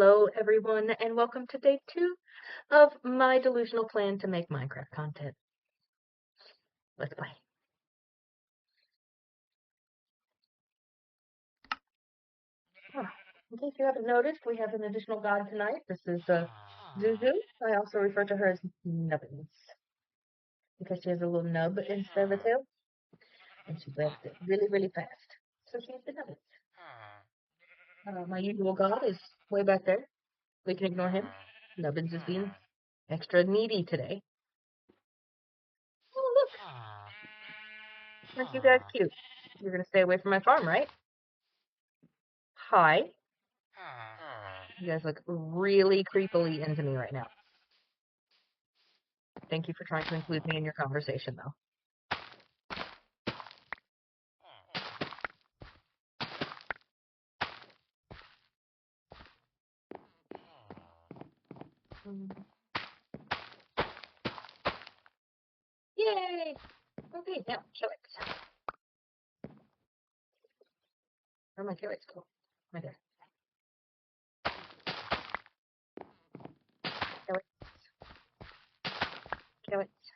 Hello, everyone, and welcome to day 2 of my delusional plan to make Minecraft content. Let's play. In case you haven't noticed, we have an additional god tonight. This is Zuzu. I also refer to her as Nubbins because she has a little nub instead of a tail, and she grabs it really, really fast. So she's the Nubbins. My usual god is way back there. We can ignore him. Nubbins is being extra needy today. Oh, look! Aren't you guys cute? You're gonna stay away from my farm, right? Hi. You guys look really creepily into me right now. Thank you for trying to include me in your conversation, though. Yay! Okay, now, carrots. Where are my carrots go? Right there. Carrots. Carrots.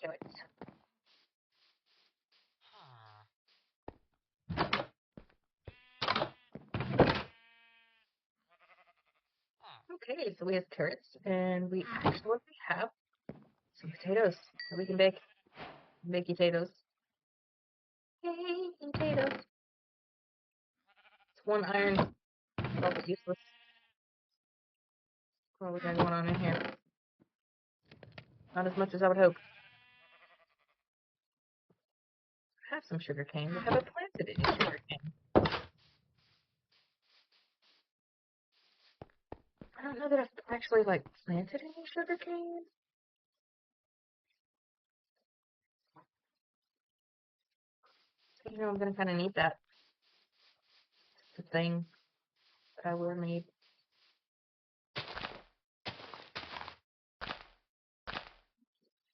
Carrots. Okay, so we have carrots, and we actually have some potatoes that we can bake. Bakey potatoes. Yay, potatoes. It's 1 iron. It's all useless. What we got going on in here? Not as much as I would hope. I have some sugar cane, but have I planted any sugar cane? I don't know that I've actually, planted any sugar cane. So, I'm gonna kind of need that. It's the thing that I will need.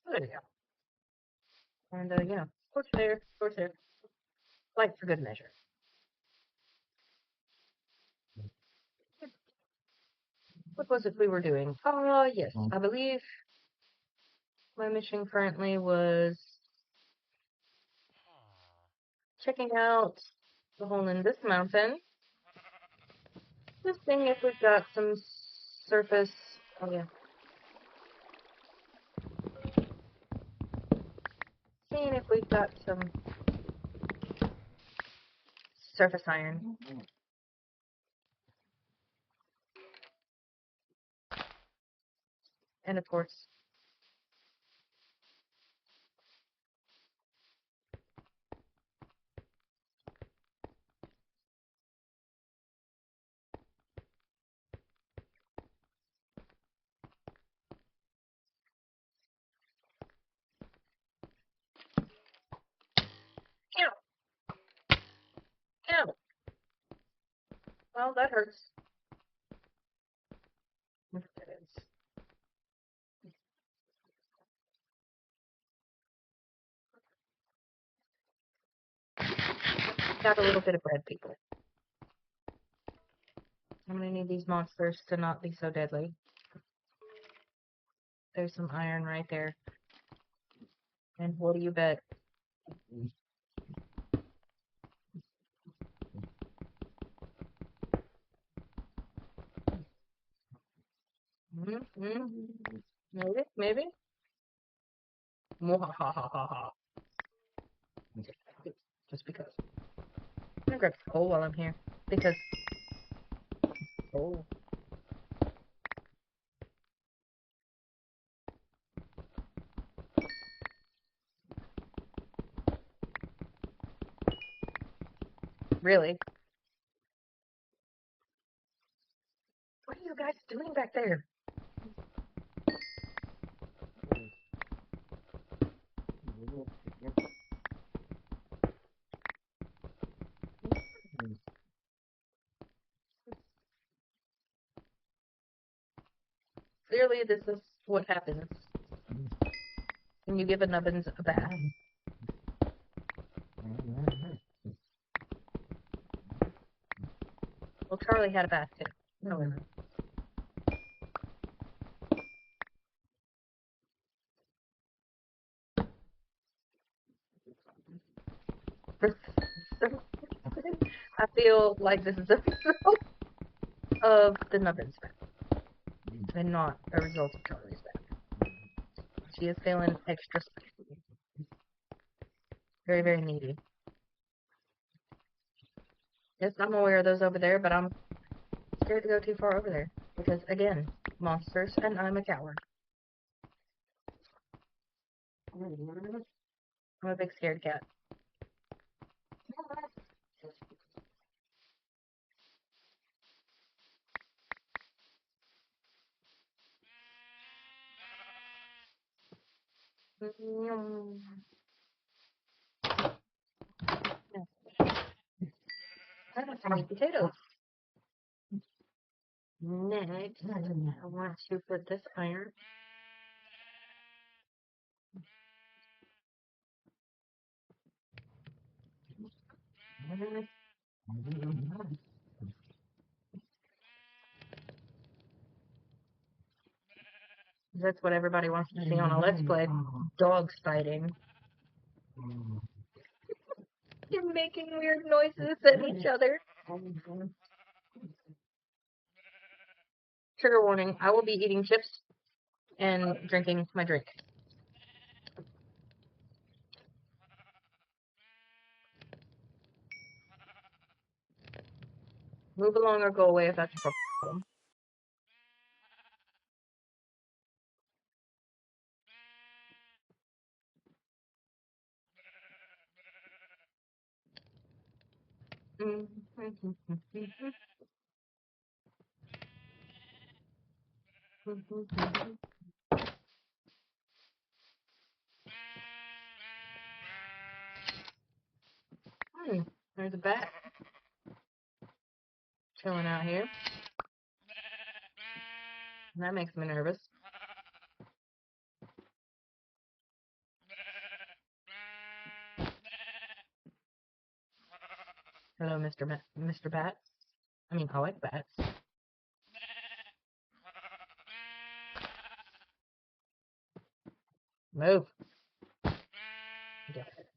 There we go. And, torch there, torch there. Light for good measure. What was it we were doing? Yes, I believe my mission currently was checking out the hole in this mountain. Just seeing if we've got some surface. Oh, yeah. Seeing if we've got some surface iron. And of course, ow! Ow! Well, that hurts. Got a little bit of bread, people. I'm gonna need these monsters to not be so deadly. There's some iron right there. And what do you bet? Maybe, maybe. Mwahahaha. Just because. I'm gonna grab coal while I'm here. Because coal. Really? What are you guys doing back there? Clearly, this is what happens when you give a nubbins a bath. Well, Charlie had a bath too. However. I feel like this is a result of the nubbins back, and not a result of Charlie's back. She is feeling extra spicy. Very, very needy. Yes, I'm aware of those over there, but I'm scared to go too far over there. Because, again, monsters, and I'm a coward. I'm a big scared cat. Sweet potatoes. Next, I want to put this iron. That's what everybody wants to see on a Let's Play. Dogs fighting. You're making weird noises at each other. Trigger warning, I will be eating chips and drinking my drink. Move along or go away if that's a problem. There's a bat chilling out here. That makes me nervous. Hello, Mr. Bat. I mean, I like bats. Move. Get it.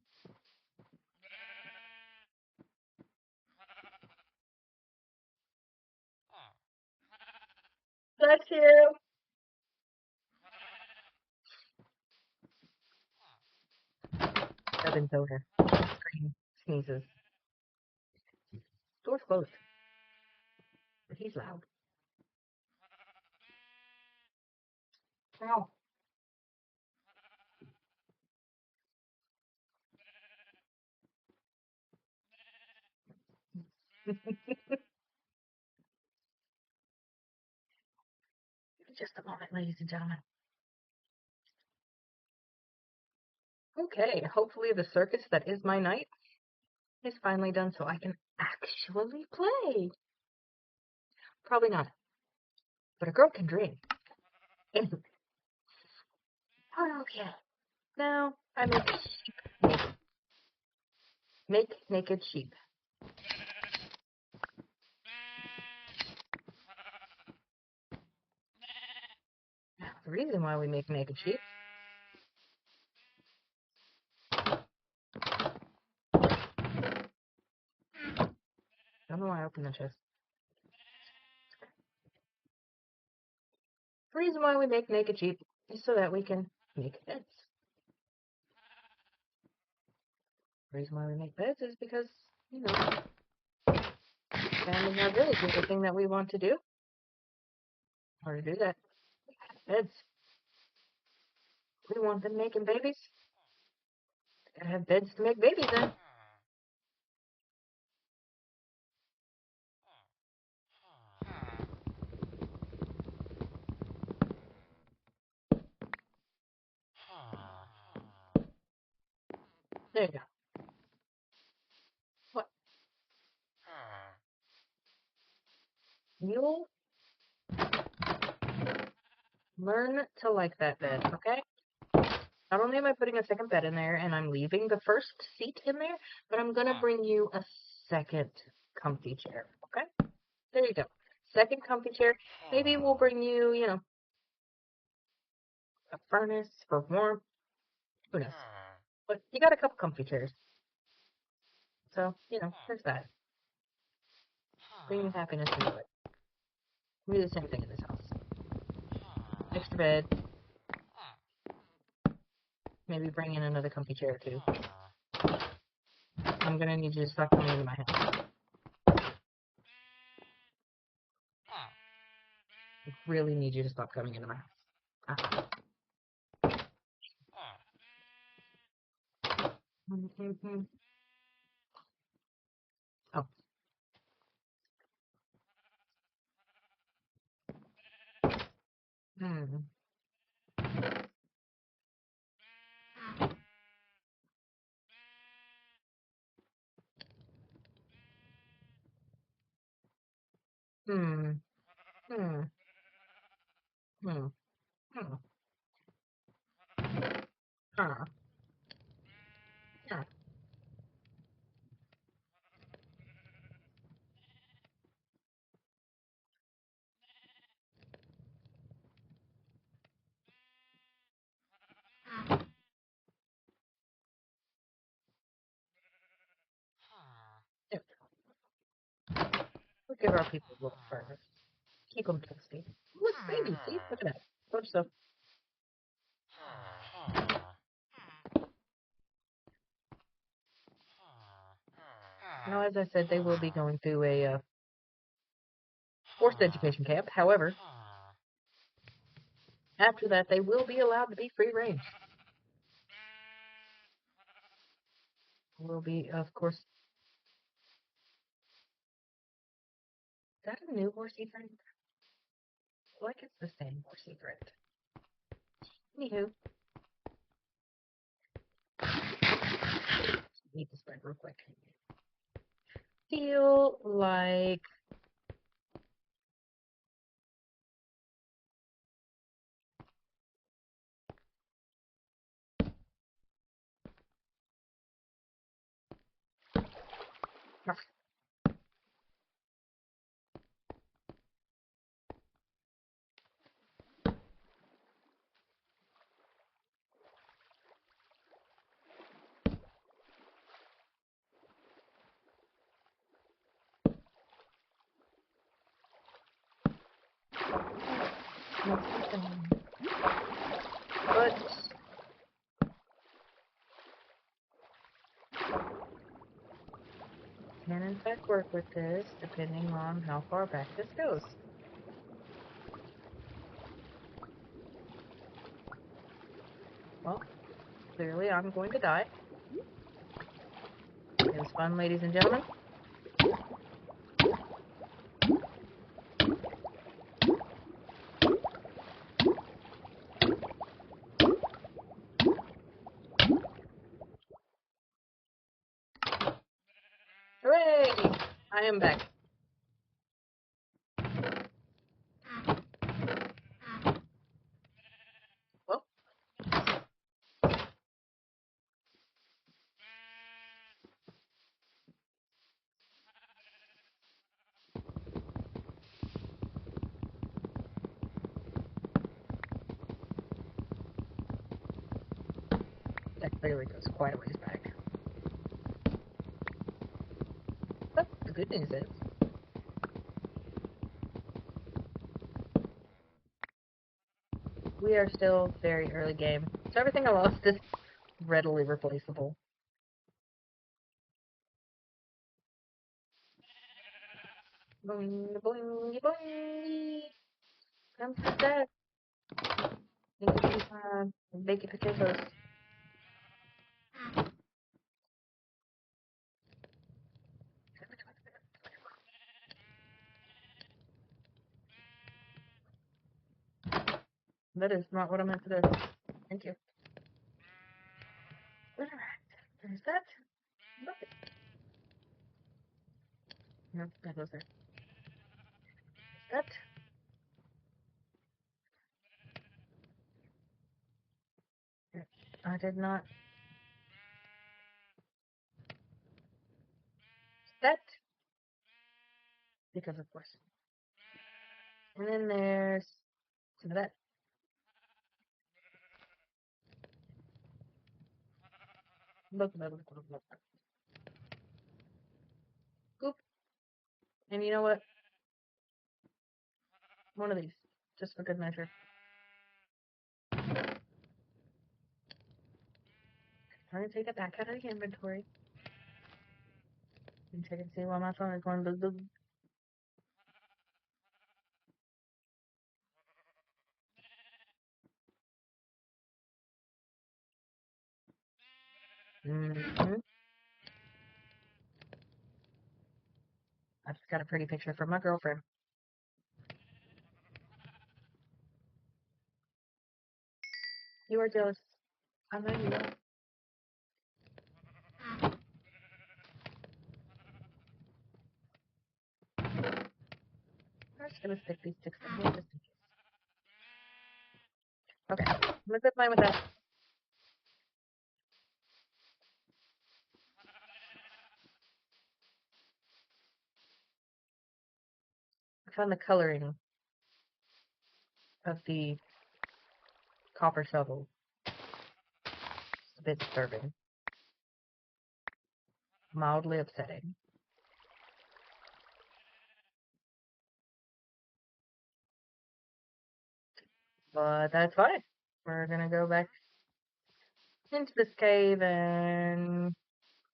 Bless you. Doesn't over here. Scream, sneezes. Door's closed. But he's loud. Ow. Just a moment, ladies and gentlemen. Okay, hopefully the circus that is my night is finally done so I can actually play. Probably not. But a girl can dream. Okay. Now I make sheep naked. Make naked sheep. Now, the reason why we make naked sheep don't know why I opened the chest. The reason why we make naked sheep is so that we can make beds. The reason why we make beds is because, you know, expanding our village is the thing that we want to do. Or to do that, beds. We want them making babies. Gotta have beds to make babies in. There you go. What? You'll learn to like that bed, okay? Not only am I putting a second bed in there and I'm leaving the first seat in there, but I'm gonna bring you a second comfy chair, okay? There you go. second comfy chair. Maybe we'll bring you, you know, a furnace for warmth. Who knows? But you got a couple comfy chairs. So, you know, there's that. Bringing happiness into it. We do the same thing in this house. Extra bed. Maybe bring in another comfy chair too. I'm gonna need you to stop coming into my house. I really need you to stop coming into my house. Oh. Hmm. Hmm. Hmm. Hmm. Hmm. Huh. Huh. Yep. We'll give our people a little further. Keep them tasty. Look, baby, see? Look at that. Good stuff. Now, as I said, they will be going through a forced education camp. However, after that, they will be allowed to be free range. Will be, of course. Is that a new horsey friend? Like it's the same horsey friend. Anywho, eat this bread real quick. Feel like but can in fact work with this depending on how far back this goes. Well, clearly I'm going to die. It was fun, ladies and gentlemen. Hooray! I am back. Well, that clearly goes quite a ways back. But the good news is, we are still very early game, so everything I lost is readily replaceable. Boing, boing, boing. Come for that. Need to eat baked potatoes. That is not what I meant to do. Thank you. Alright, there's that. Look. No, that goes there. That. I did not. That. Because of course. And then there's some of that. Look. Goop. And you know what? One of these, just for good measure. I'm gonna take it back out of the inventory. And check and see why my phone is going blah, blah. Mm-hmm. I just got a pretty picture from my girlfriend. You are jealous. I know you are. I'm just gonna stick these sticks in here just in case. Okay, I'm gonna zip mine with that. I found the coloring of the copper shovel. It's a bit disturbing. Mildly upsetting. But that's fine. We're gonna go back into this cave and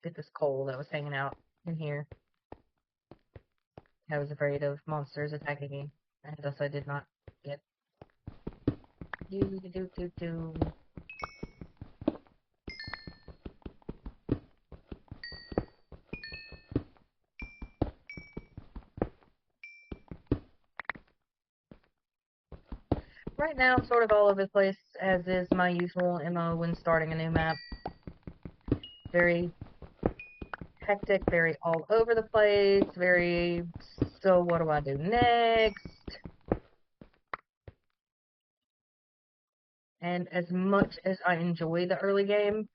get this coal that was hanging out in here. I was afraid of monsters attacking me, and thus I did not get. Do. Right now, sort of all over the place, as is my usual MO when starting a new map. Very hectic, very all over the place, very, so what do I do next? And as much as I enjoy the early game,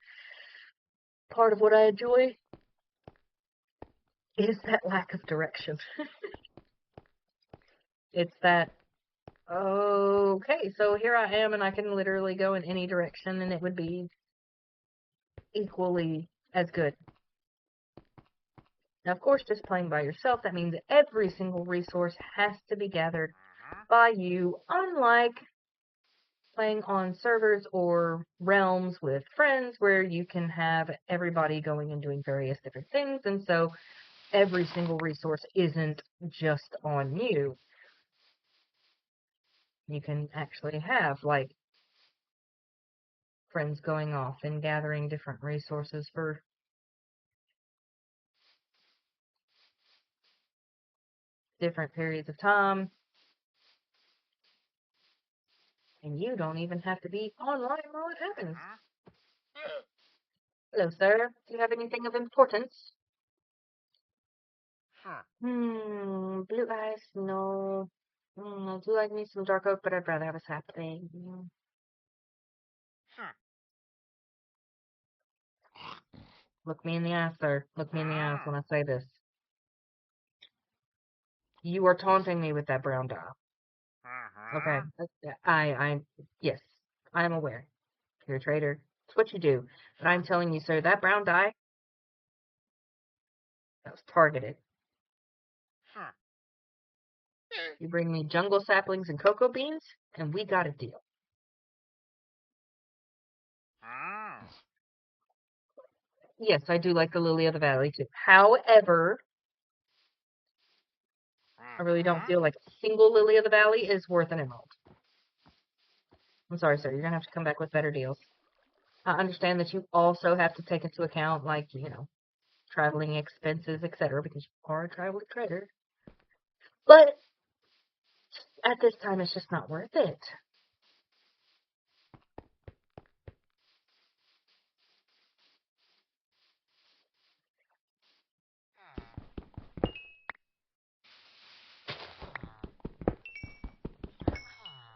part of what I enjoy is that lack of direction. It's that, okay, so here I am and I can literally go in any direction and it would be equally as good. Now, of course, just playing by yourself, that means every single resource has to be gathered by you, unlike playing on servers or realms with friends where you can have everybody going and doing various different things, and so every single resource isn't just on you. You can actually have, like, friends going off and gathering different resources for different periods of time. And you don't even have to be online while it happens. Hello, sir. Do you have anything of importance? Blue eyes? No. I do like me some dark oak, but I'd rather have a sapling. Look me in the eye, sir. Look me in the eyes when I say this. You are taunting me with that brown dye. Okay. Yes, I am aware. You're a traitor. It's what you do. But I'm telling you, sir, that brown dye, that was targeted. You bring me jungle saplings and cocoa beans, and we got a deal. Yes, I do like the lily of the valley, too. However, I really don't feel like a single lily of the valley is worth an emerald. I'm sorry, sir. You're going to have to come back with better deals. I understand that you also have to take into account, like, traveling expenses, etc., because you are a traveling trader. But at this time, it's just not worth it.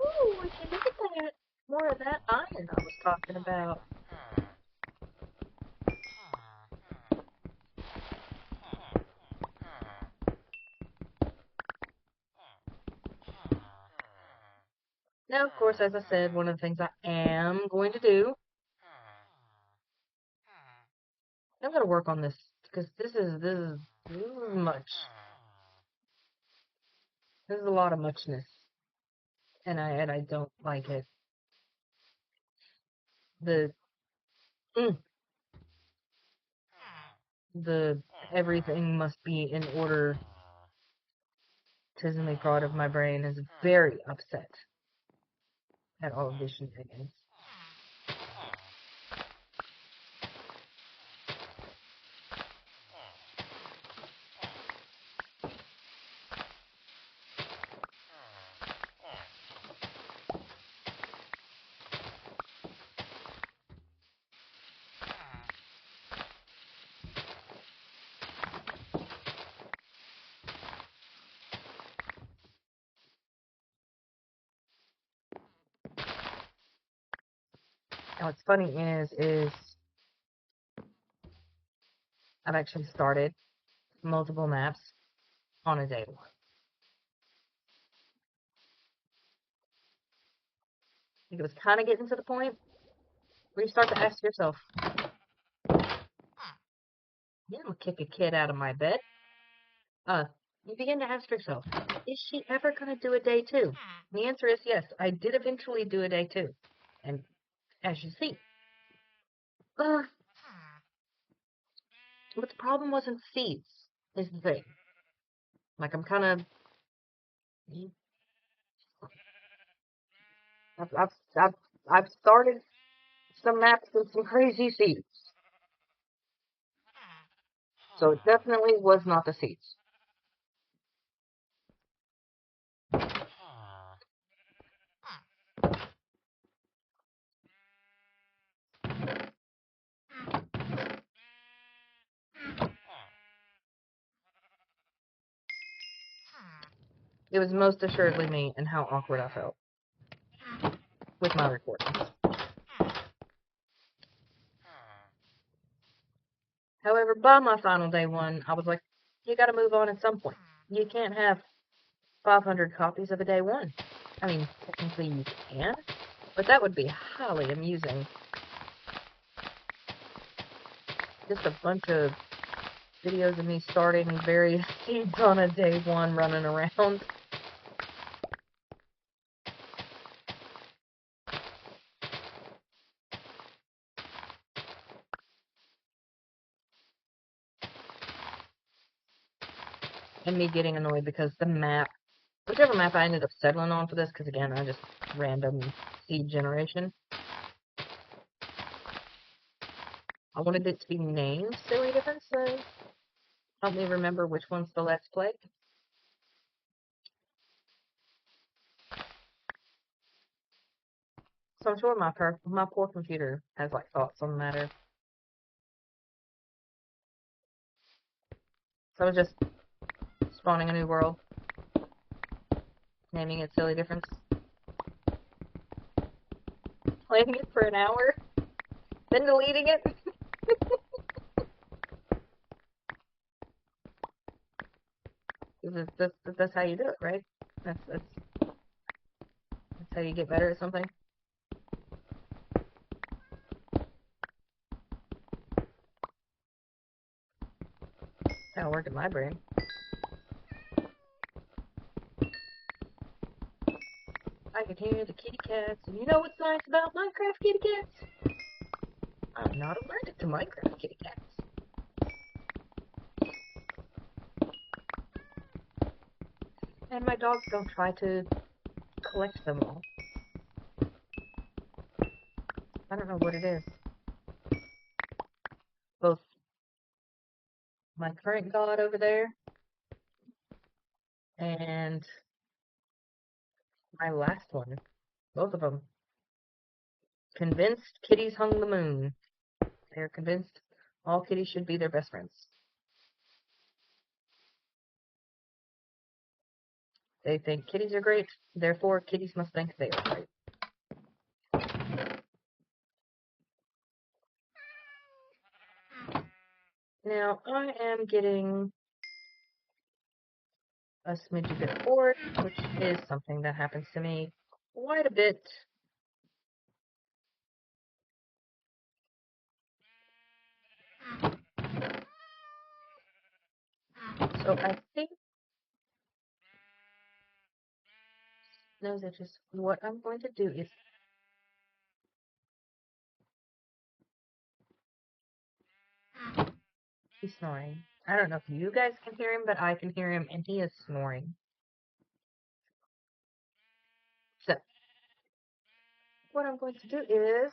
Ooh, would you look at that? More of that iron I was talking about. Now, of course, as I said, one of the things I am going to do, I'm going to work on this, because this is much. This is a lot of muchness, and I don't like it. The everything must be in order. Tisney part of my brain is very upset at all of these shenanigans. Now, what's funny is I've actually started multiple maps on a day one. I think it was kind of getting to the point where you start to ask yourself, you don't kick a kid out of my bed. You begin to ask yourself, is she ever going to do a day two? And the answer is yes. I did eventually do a day two. And as you see, but the problem wasn't seeds, is the thing. Like, I'm kind of, I've started some maps with some crazy seeds. So it definitely was not the seeds. It was most assuredly me and how awkward I felt with my recordings. However, by my final day one, I was like, you gotta move on at some point. You can't have 500 copies of a day one. I mean, technically you can, but that would be highly amusing. Just a bunch of videos of me starting various seeds on a day one running around. And me getting annoyed because the map, whichever map I ended up settling on for this, because again, I just random seed generation. I wanted it to be named Silly Difference, so help me remember which one's the Let's Play. So I'm sure my poor computer has like thoughts on the matter. So I was just spawning a new world, naming it Silly Difference, playing it for an hour, then deleting it. That's how you do it, right? That's how you get better at something. That's how it worked in my brain. I can hear the kitty cats, and you know what's nice about Minecraft kitty cats? I'm not allergic to Minecraft kitty cats. And my dogs don't try to collect them all. I don't know what it is. Both my current god over there and my last one, both of them, convinced kitties hung the moon. They're convinced all kitties should be their best friends. They think kitties are great, therefore kitties must think they are great. Now, I am getting a smidgy bit bored, which is something that happens to me quite a bit. So I think those are just what I'm going to do is he's snoring. I don't know if you guys can hear him, but I can hear him, and he is snoring. So what I'm going to do is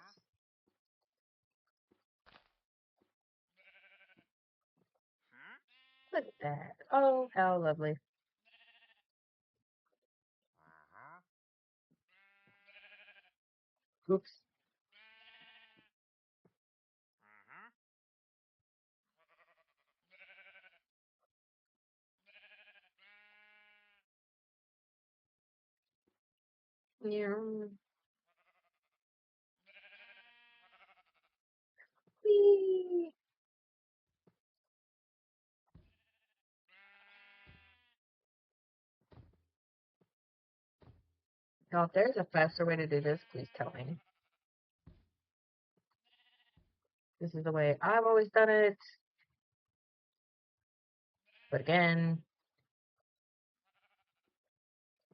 look at that. Oh, how lovely. Oops. Yeah. Whee! Now, if there's a faster way to do this, please tell me. This is the way I've always done it. But again,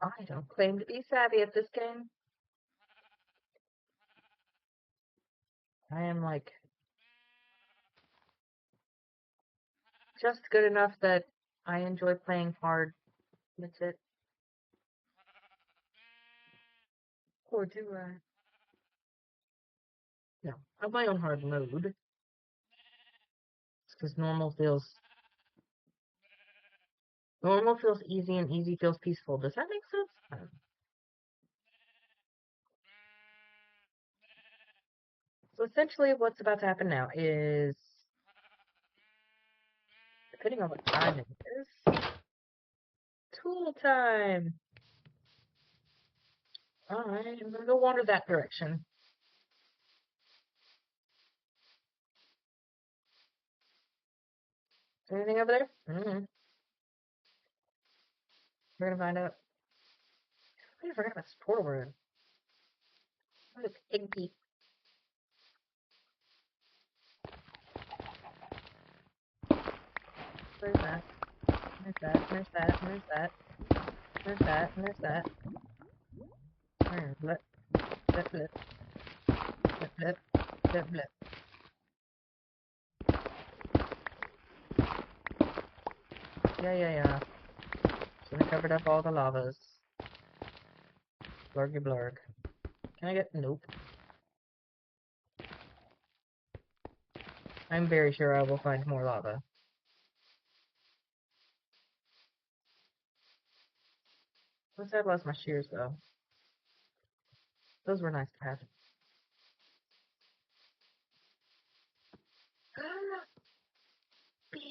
I don't claim to be savvy at this game. I am like just good enough that I enjoy playing hard. That's it. Or do I? No, I play on hard mode because normal feels easy and easy feels peaceful. Does that make sense? So essentially, what's about to happen now is, depending on what time it is, tool time. All right, I'm gonna go wander that direction. Is there anything over there? We're gonna find out. I forgot about this portal room. What is pig peep? Where's that? There's that. There's that. There's that. There's that. There's that. Blip, blip, blip, blip, blip, blip, blip. Yeah. So we covered up all the lavas. Blurgy blurg. Can I get? Nope. I'm very sure I will find more lava. Once I lost my shears, though. Those were nice to have. Bees.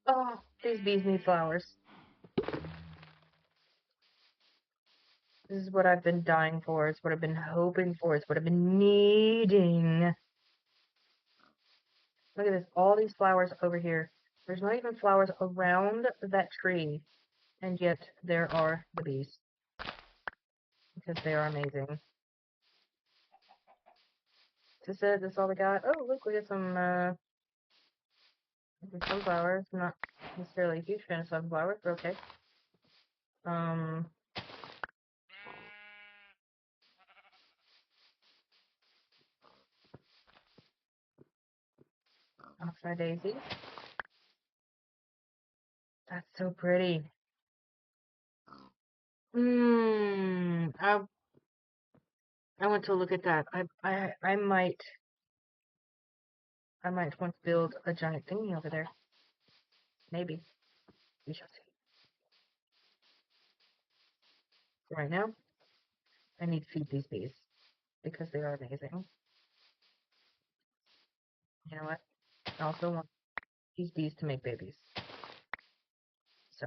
Oh, these bees need flowers. This is what I've been dying for. It's what I've been hoping for. It's what I've been needing. Look at this. All these flowers over here. There's not even flowers around that tree. And yet, there are the bees. Because they are amazing. Is this it? That's all we got? Oh, look, we got some sunflowers. I'm not necessarily a huge fan of sunflowers, but okay. Oxeye daisies. That's so pretty. I want to look at that. I might want to build a giant thingy over there. Maybe. We shall see. Right now, I need to feed these bees because they are amazing. You know what? I also want these bees to make babies. So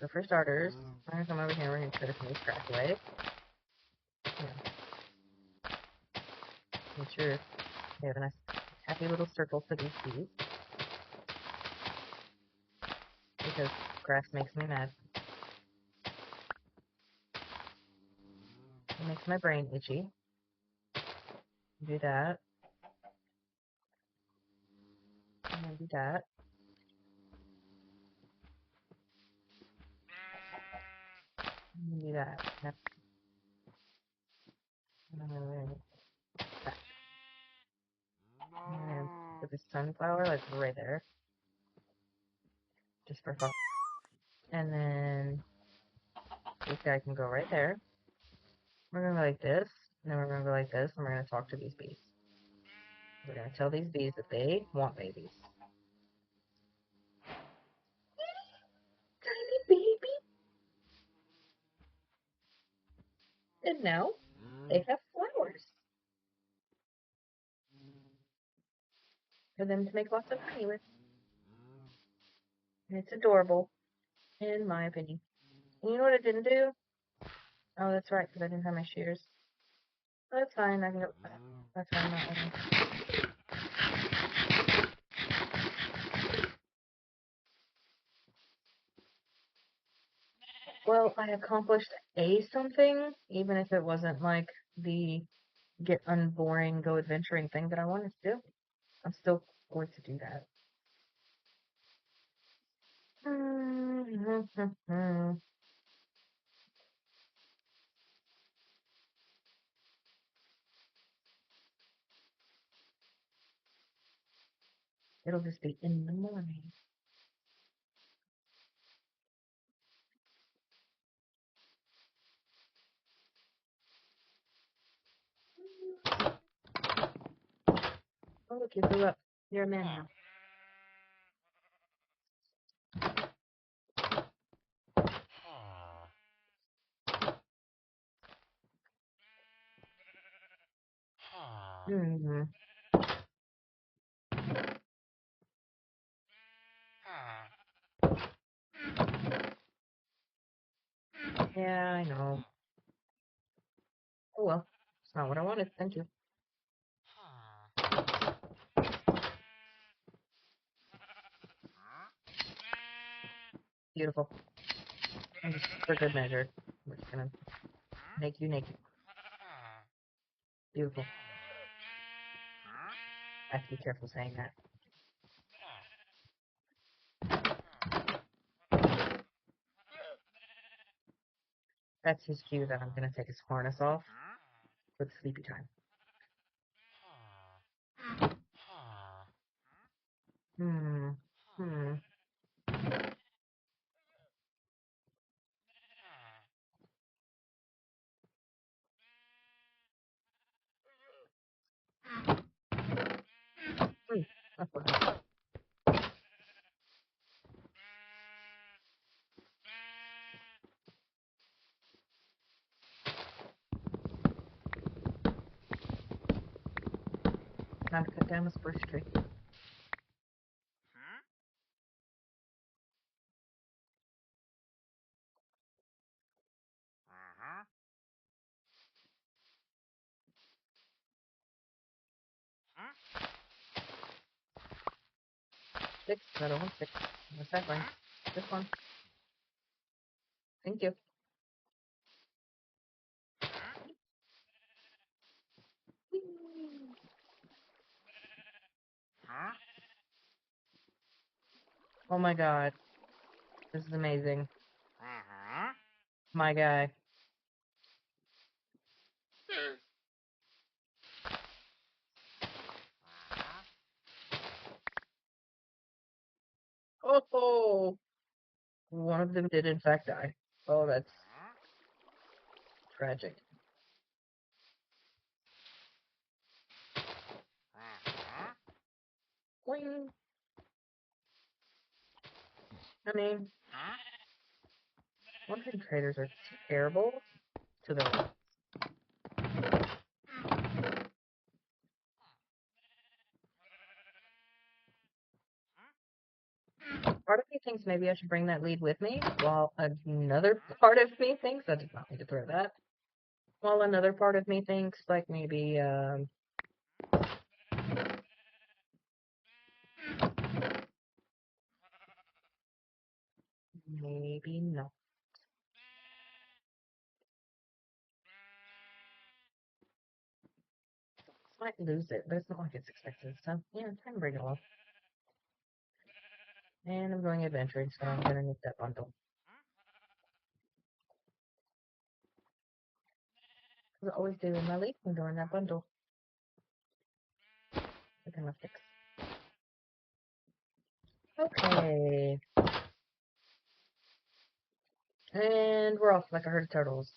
So for starters, I'm gonna come over here and we're gonna clear some of this crap away. Yeah. Make sure we have a nice happy little circle for these bees. Because grass makes me mad. It makes my brain itchy. Do that. And then do that. And then do that. Yep. And then that. And then put the sunflower like right there. Just for fun. And then this guy can go right there. We're gonna go like this. And then we're gonna go like this. And we're gonna talk to these bees. We're gonna tell these bees that they want babies. Tiny baby. And now they have flowers for them to make lots of honey with. And it's adorable, in my opinion. And you know what I didn't do? Oh, that's right, because I didn't have my shears. That's fine, I can go. That's fine, not one. Well, I accomplished something, even if it wasn't like the get unboring, go adventuring thing that I wanted to do. I'm still going to do that. It'll just be in the morning. Oh, look, you grew up. You're a man now. Mm-hmm. Yeah, I know. Oh well, it's not what I wanted. Thank you. Beautiful. And just for good measure, we're just gonna make you naked. Beautiful. I have to be careful saying that. That's his cue that I'm gonna take his harness off for the sleepy time. Hmm. Hmm. That's what I- Time to cut down the spruce tree. Six. Another one. Six. What's that one? This one. Thank you. Oh my god. This is amazing. My guy. Oh! One of them did in fact die. Oh, that's tragic. Boing. I mean, one thing traders are terrible to the Part of me thinks maybe I should bring that lead with me, while another part of me thinks I did not need to throw that. While another part of me thinks like maybe maybe not. Might lose it, but it's not like it's expected. So yeah, time to bring it along. And I'm going adventuring, so I'm gonna need that bundle. As I always do in my leap, I'm doing that bundle. We're gonna fix. Okay. And we're off like a herd of turtles.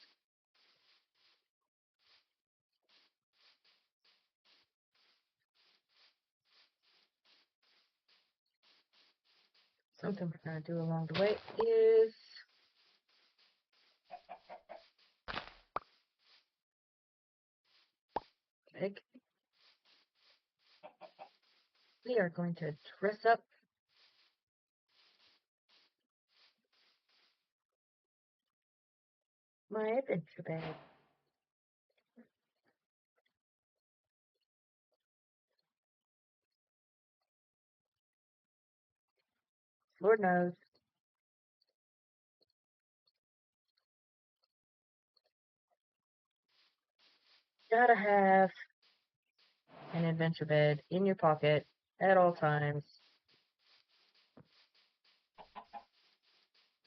Something we're gonna do along the way is egg. We are going to dress up my adventure bag. Lord knows. Gotta have an adventure bed in your pocket at all times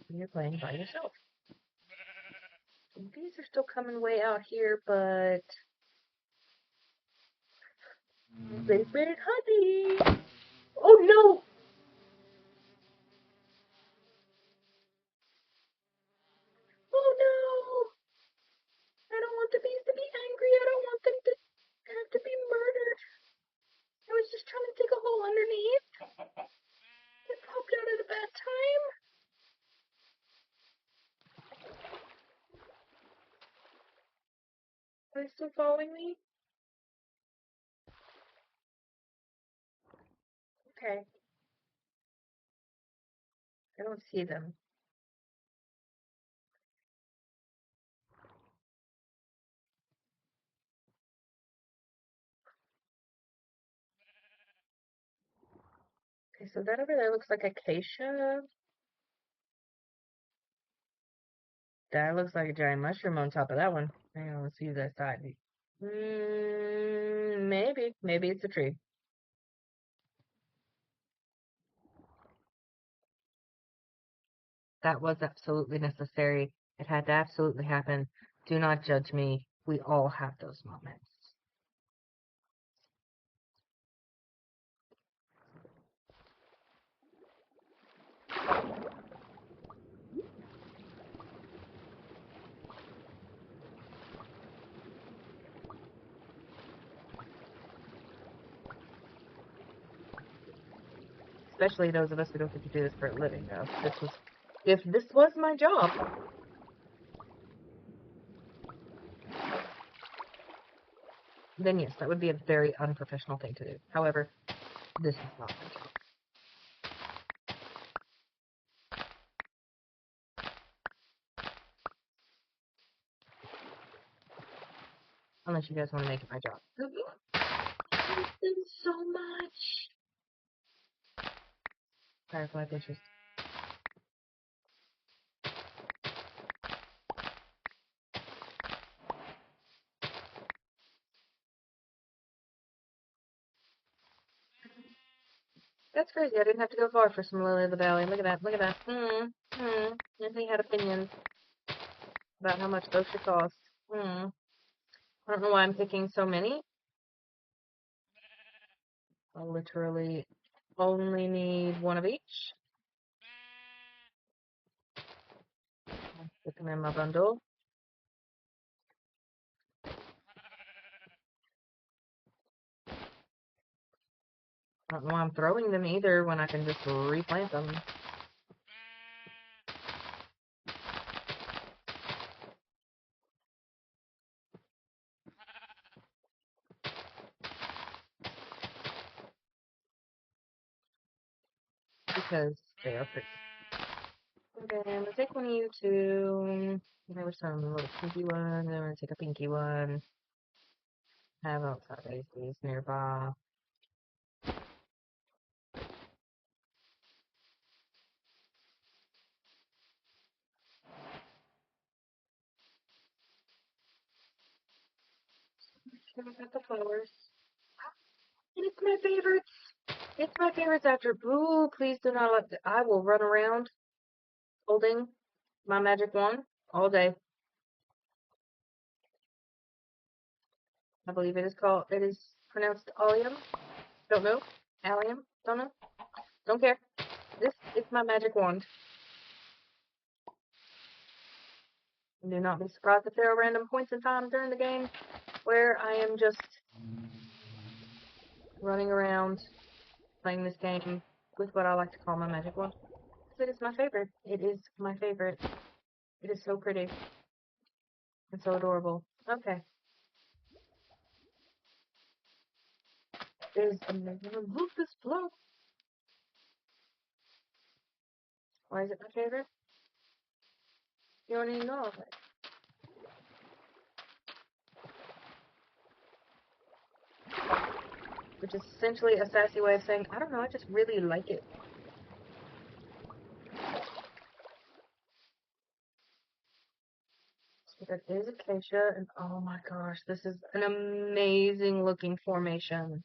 when you're playing by yourself. These are still coming way out here, but they've made honey. Oh no! Oh no! I don't want the bees to be angry. I don't want them to have to be murdered. I was just trying to dig a hole underneath. It popped out at a bad time. Are they still following me? Okay. I don't see them. Okay, so that over there looks like acacia. That looks like a giant mushroom on top of that one. Hang on, let's use that side view. Maybe. Maybe it's a tree. That was absolutely necessary. It had to absolutely happen. Do not judge me. We all have those moments. Especially those of us who don't get to do this for a living, though. If this was my job, then yes, that would be a very unprofessional thing to do. However, this is not my job. Unless you guys want to make it my job. Thank them so much. Firefly bitches. That's crazy. I didn't have to go far for some Lily of the Valley. Look at that. Look at that. And he had opinions about how much those should cost. I don't know why I'm picking so many. I'll literally only need one of each. I'll put them in my bundle. I don't know why I'm throwing them either when I can just replant them. because they are pretty. Okay, I'm gonna take one of you two. There was some little pinky ones. I'm gonna take a pinky one. Have outside these nearby. Should have got the flowers. And it's my favorites. It's my favorites after. Ooh, please do not let. I will run around holding my magic wand all day. I believe it is called. It is pronounced allium. Don't know. Allium. Don't know. Don't care. This is my magic wand. Do not be surprised if there are random points in time during the game where I am just running around playing this game with what I like to call my magic wand. It is my favorite. It is my favorite. It is so pretty. It's so adorable. Okay. It is amazing. Look this flow. Why is it my favorite? You don't even know of it. Which is essentially a sassy way of saying, I don't know, I just really like it. So that is acacia, and oh my gosh, this is an amazing looking formation.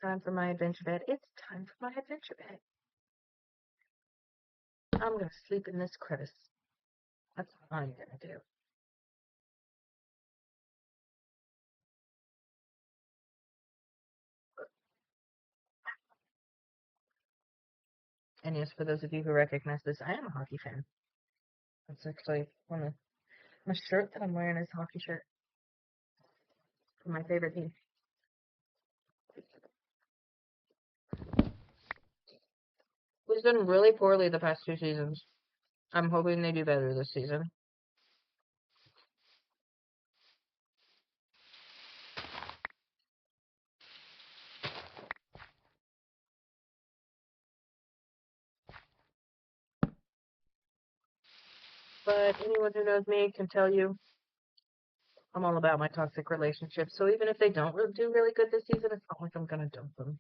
Time for my adventure bed. It's time for my adventure bed. I'm gonna sleep in this crevice. That's what I'm gonna do. And yes, for those of you who recognize this, I am a hockey fan. That's actually one of my shirt that I'm wearing is a hockey shirt for my favorite team. Who's done really poorly the past 2 seasons. I'm hoping they do better this season. But anyone who knows me can tell you I'm all about my toxic relationships. So even if they don't do really good this season, it's not like I'm gonna dump them.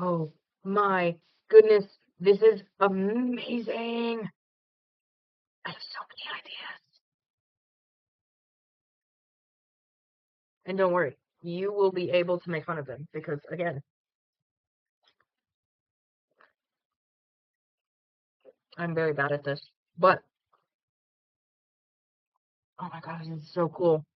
Oh my goodness, this is amazing. I have so many ideas. And don't worry, you will be able to make fun of them because, again, I'm very bad at this. But, oh my gosh, this is so cool.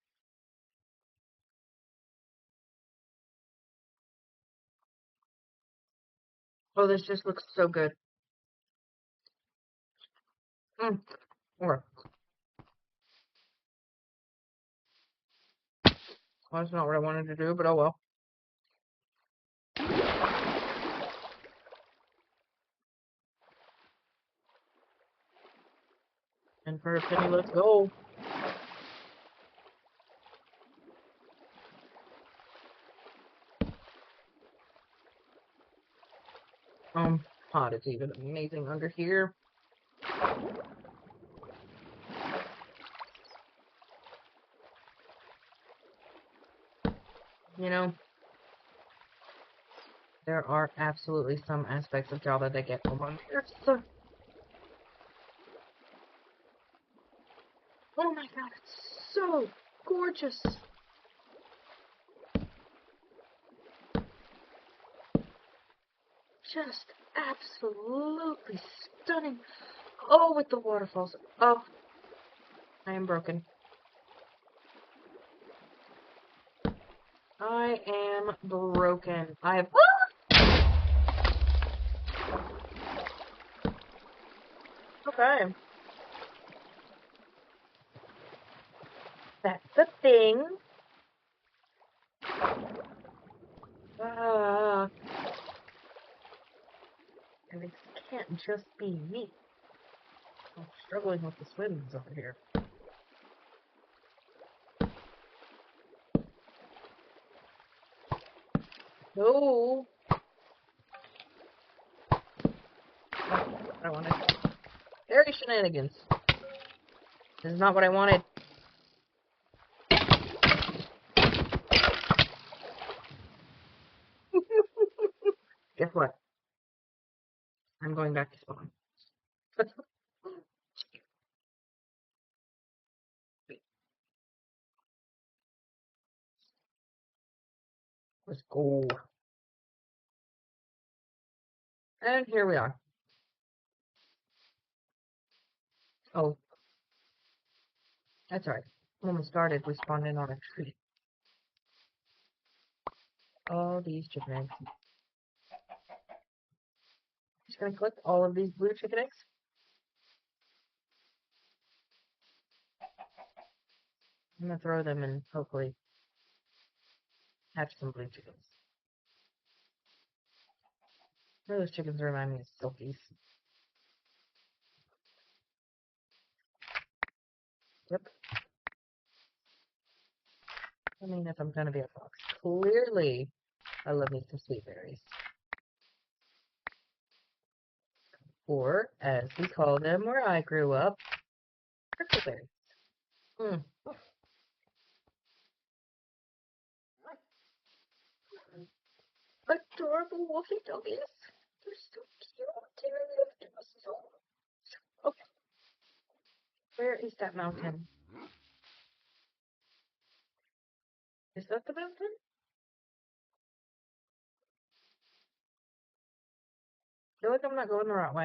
Oh, this just looks so good. Or, well, that's not what I wanted to do, but oh well. And for a penny, let's go. Hot, it's even amazing under here. You know, there are absolutely some aspects of Java that get on here. So, oh my god, it's so gorgeous. Just absolutely stunning. Oh, with the waterfalls. Oh, I am broken. I am broken. I have... Okay. That's the thing. Ah, and it can't just be me. I'm struggling with the swims over here. No! That's not what I wanted. Very shenanigans. This is not what I wanted. Guess what? I'm going back to spawn. Let's go. And here we are. Oh, that's right. When we started, we spawned in on a tree. All these chicken eggs. Just gonna collect all of these blue chicken eggs. I'm gonna throw them and hopefully hatch some blue chickens. Those chickens remind me of Silkies. Yep. I mean, if I'm gonna be a fox, clearly I love me some sweet berries. Or, as we call them where I grew up, prickleberries. Mm. Adorable wolfie doggies. They're so cute. They lift us so. Okay, where is that mountain? Is that the mountain? I feel like I'm not going the right way.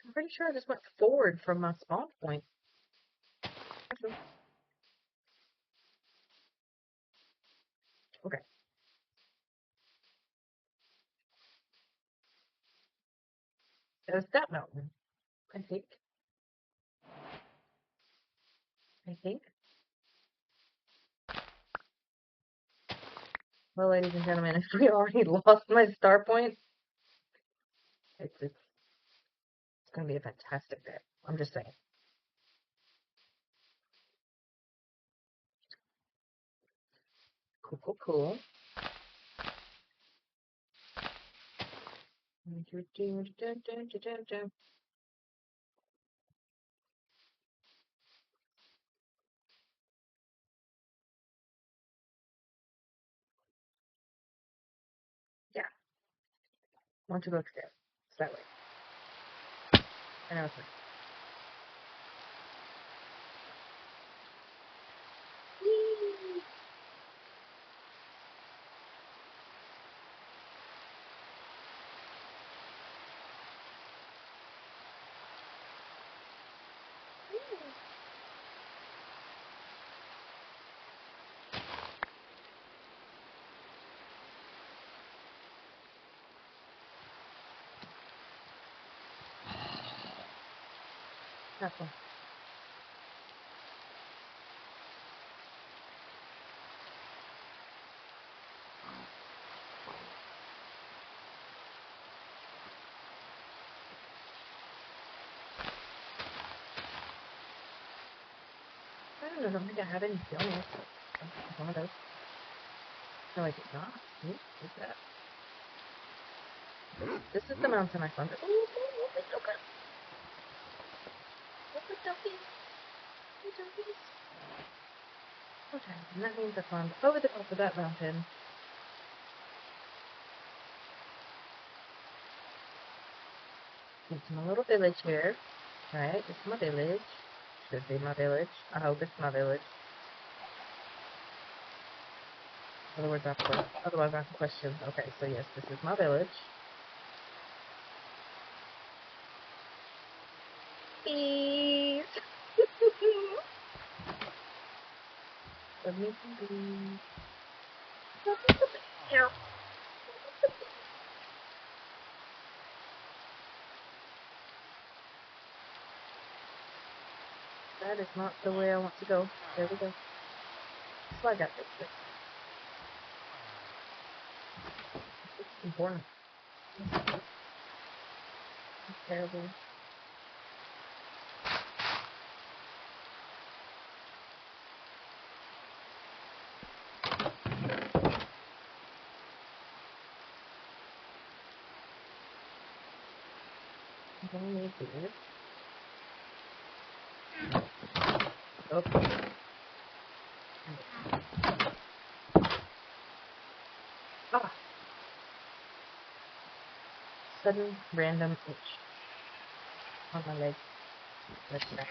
I'm pretty sure I just went forward from my spawn point. Okay. There's that mountain. I think. I think. Well, ladies and gentlemen, if we already lost my star point, it's gonna be a fantastic day. I'm just saying. Cool, cool, cool. Yeah. Want to go upstairs. It's that way. I know it's right. That's one. I don't think I had any donuts. One of those. No, I did not. Ooh, what's that? This is the mountain I found. Ooh, it's so good. Look at Duffy. Duffies. Okay, and that means I found over the top of that mountain. It's my little village here. Right? It's my village. Should be my village. I hope it's my village. Otherwise, I have questions. Okay, so yes, this is my village. Bees! Let me some bees. Let me some bees. That is not the way I want to go. There we go. So I got this. Important. It's terrible. I'm gonna need this. Okay. Ah. Sudden random itch on my leg. That's that.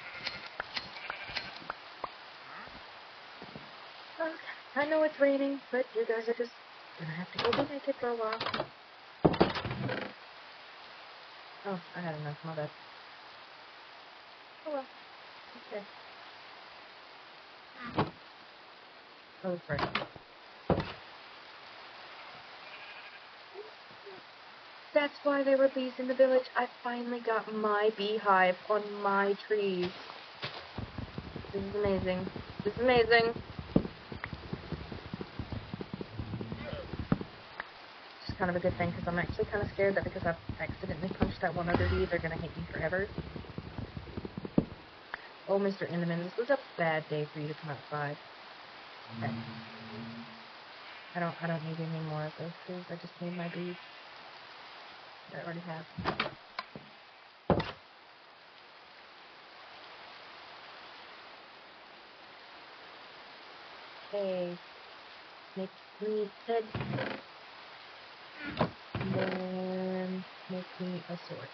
I know it's raining, but you guys are just gonna have to go be naked for a while. Oh, I had enough. My bad. Oh well. Okay. Oh, right. That's why there were bees in the village. I finally got my beehive on my trees. This is amazing. This is amazing. It's kind of a good thing because I'm actually kind of scared that because I've accidentally punched that one other bee, they're gonna hate me forever. Oh, Mr. Enderman, this was a bad day for you to come outside. Okay. I don't need any more of those trees. I just need my bees. I already have. Okay. Make me head. And then make me a sword.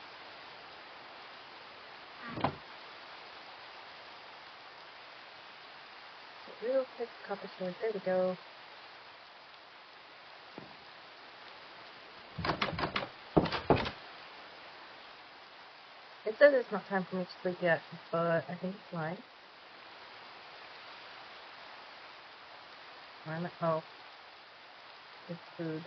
Real quick copper sword. There we go. It says it's not time for me to sleep yet, but I think it's fine. Where am I? Oh. It's food.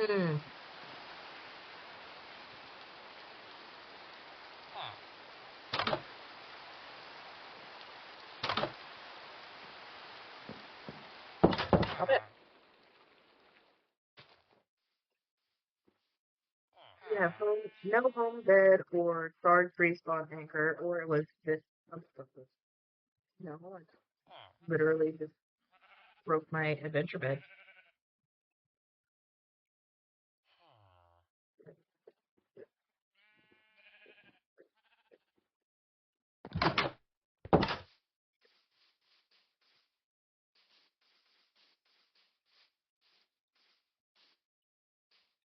Mm-hmm. Stop it. Yeah, home, no home bed or charged respawn anchor, or it was this. No, I literally just broke my adventure bed.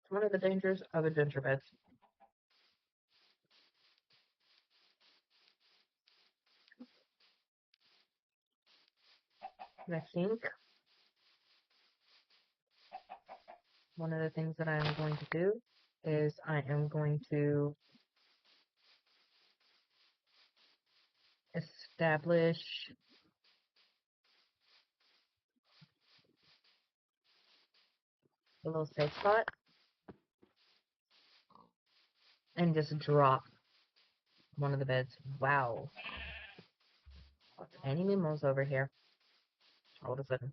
It's one of the dangers of adventure beds. And I think one of the things that I am going to do is I am going to establish a little safe spot and just drop one of the beds. Wow. What's any memos over here? All of a sudden.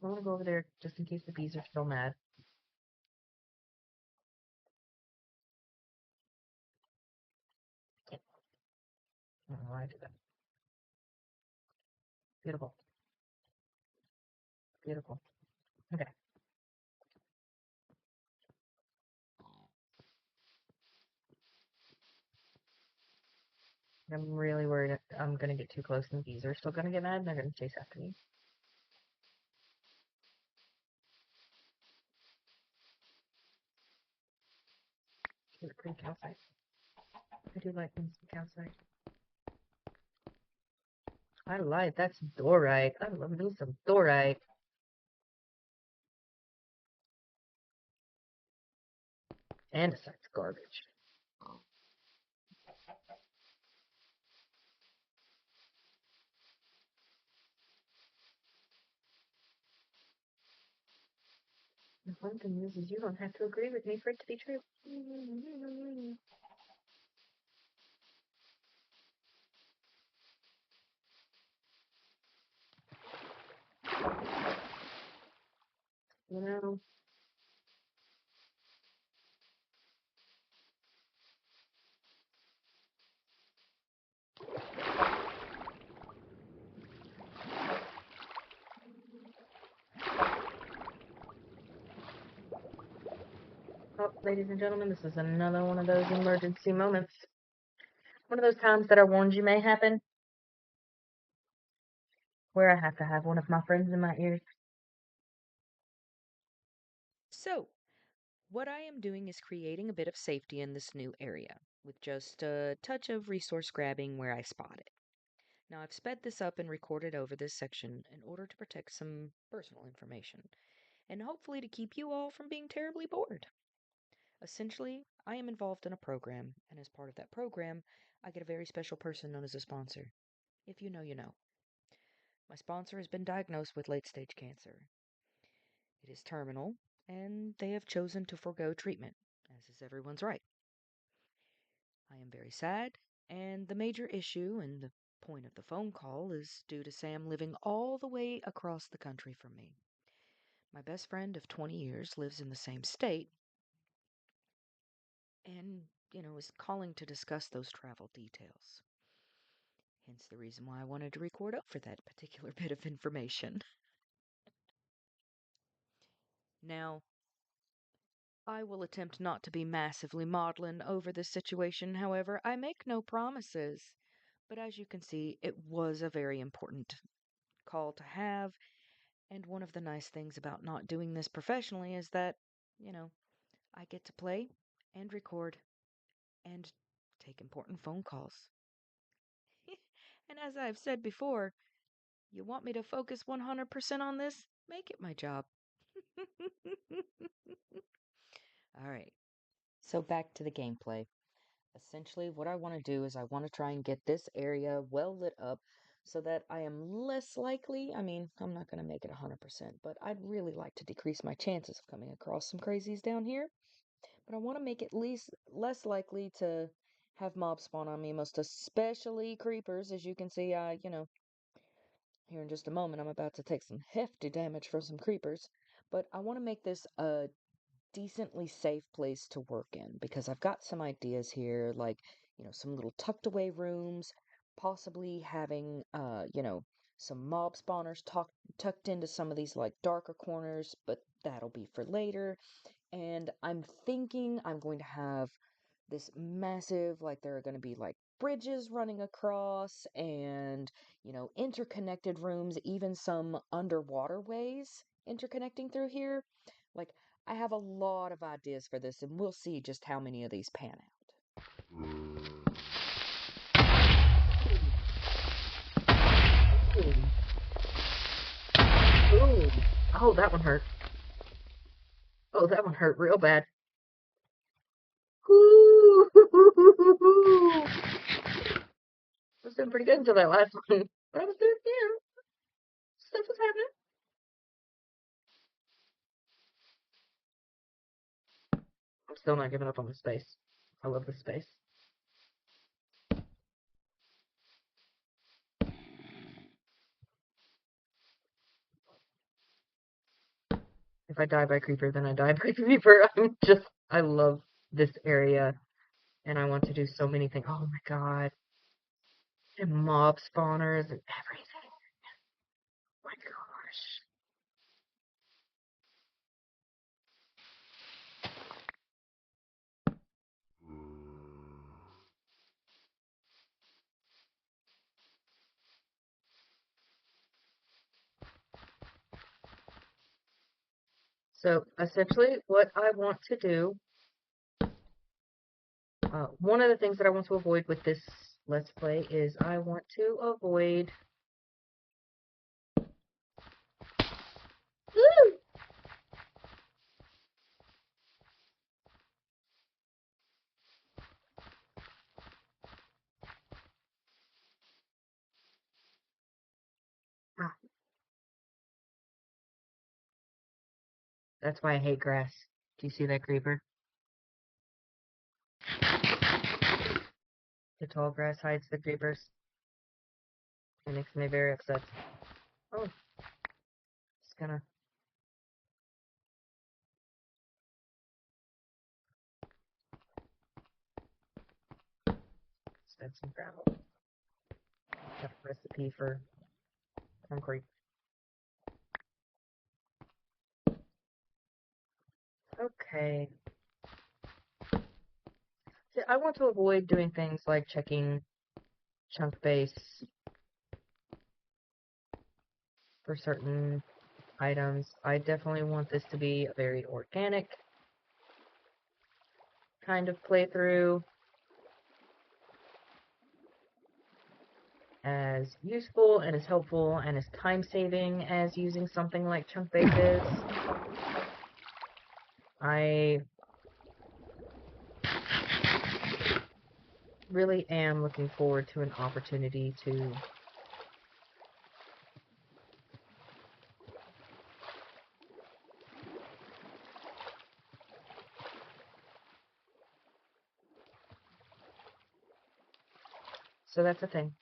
I want to go over there just in case the bees are still mad. I don't know why I did that. Beautiful. Beautiful. Okay. I'm really worried I'm gonna get too close and the bees are still gonna get mad and they're gonna chase after me. It's pretty calcite. I do like some calcite. I like that's dorite. I love me some dorite. Andesite's garbage. The fun thing is you don't have to agree with me for it to be true. You know? Oh, ladies and gentlemen, this is another one of those emergency moments. One of those times that I warned you may happen, where I have to have one of my friends in my ears. So, what I am doing is creating a bit of safety in this new area, with just a touch of resource grabbing where I spot it. Now, I've sped this up and recorded over this section in order to protect some personal information, and hopefully to keep you all from being terribly bored. Essentially, I am involved in a program, and as part of that program, I get a very special person known as a sponsor. If you know, you know. My sponsor has been diagnosed with late stage cancer. It is terminal, and they have chosen to forego treatment, as is everyone's right. I am very sad, and the major issue and the point of the phone call is due to Sam living all the way across the country from me. My best friend of 20 years lives in the same state and, is calling to discuss those travel details. Hence the reason why I wanted to record up for that particular bit of information. Now, I will attempt not to be massively maudlin over this situation, however, I make no promises. But as you can see, it was a very important call to have, and one of the nice things about not doing this professionally is that, you know, I get to play and record and take important phone calls. And as I've said before, you want me to focus 100% on this? Make it my job. All right. So back to the gameplay. Essentially, what I want to do is I want to try and get this area well lit up so that I am less likely. I mean, I'm not going to make it 100%, but I'd really like to decrease my chances of coming across some crazies down here. But I want to make it least less likely to have mobs spawn on me, most especially creepers. As you can see, here in just a moment, I'm about to take some hefty damage from some creepers. But I want to make this a decently safe place to work in because I've got some ideas here, like, some little tucked away rooms, possibly having, some mob spawners tucked into some of these, like, darker corners, but that'll be for later. And I'm thinking I'm going to have this massive, like, there are going to be, like, bridges running across and, interconnected rooms, even some underwater ways interconnecting through here. Like, I have a lot of ideas for this, and we'll see just how many of these pan out. Ooh. Oh, that one hurt. Oh, that one hurt real bad. Ooh. I was doing pretty good until that last one. But I was doing, stuff was happening. I'm still not giving up on the space. I love the space. If I die by creeper, then I die by creeper. I love this area, and I want to do so many things. Oh my god. And mob spawners and everything. Oh my gosh. So essentially, what I want to do, one of the things that I want to avoid with this Let's Play is I want to avoid. Woo! Ah, That's why I hate grass. Do you see that creeper? The tall grass hides the creepers. It makes me very upset. Oh, just gonna... add some gravel. Got a recipe for concrete. Okay. See, I want to avoid doing things like checking chunk base for certain items. I definitely want this to be a very organic kind of playthrough. As useful and as helpful and as time-saving as using something like chunk base is. I really am looking forward to an opportunity to so that's a thing.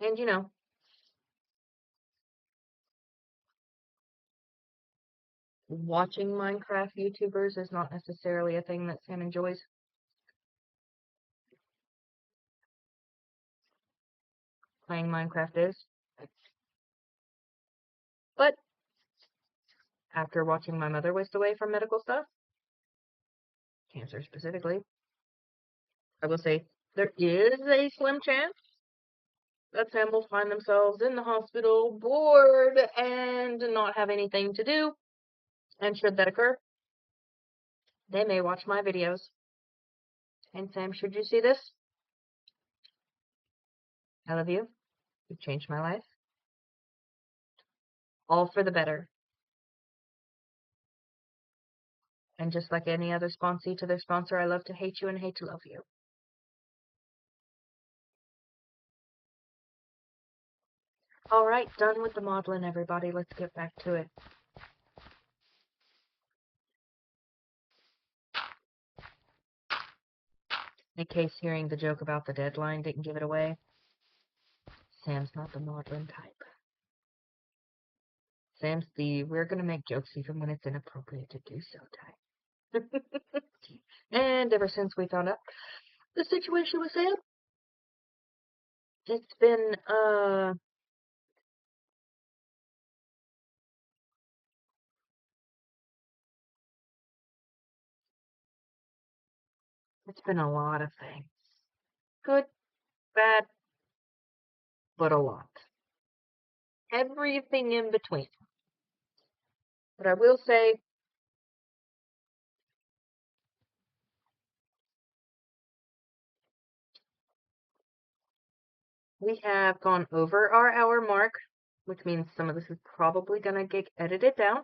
And you know, watching Minecraft YouTubers is not necessarily a thing that Sam enjoys. Playing Minecraft is. But after watching my mother waste away from medical stuff, cancer specifically, I will say there is a slim chance that Sam will find themselves in the hospital, bored, and not have anything to do. And should that occur, they may watch my videos. And Sam, should you see this, I love you. You've changed my life. All for the better. And just like any other sponsee to their sponsor, I love to hate you and hate to love you. Alright, done with the modeling, everybody. Let's get back to it. In case hearing the joke about the deadline didn't give it away, Sam's not the modeling type. Sam's the we're gonna make jokes even when it's inappropriate to do so type. And ever since we found out the situation with Sam, it's been a lot of things. Good, bad, but a lot. Everything in between. But I will say, we have gone over our hour mark, which means some of this is probably going to get edited down.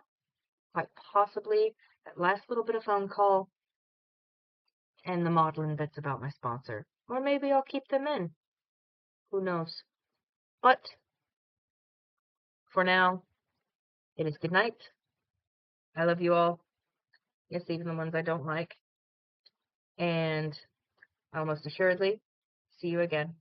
Quite possibly that last little bit of phone call and the maudlin bits about my sponsor. Or maybe I'll keep them in. Who knows? But for now, it is good night. I love you all. Yes, even the ones I don't like. And I'll most assuredly see you again.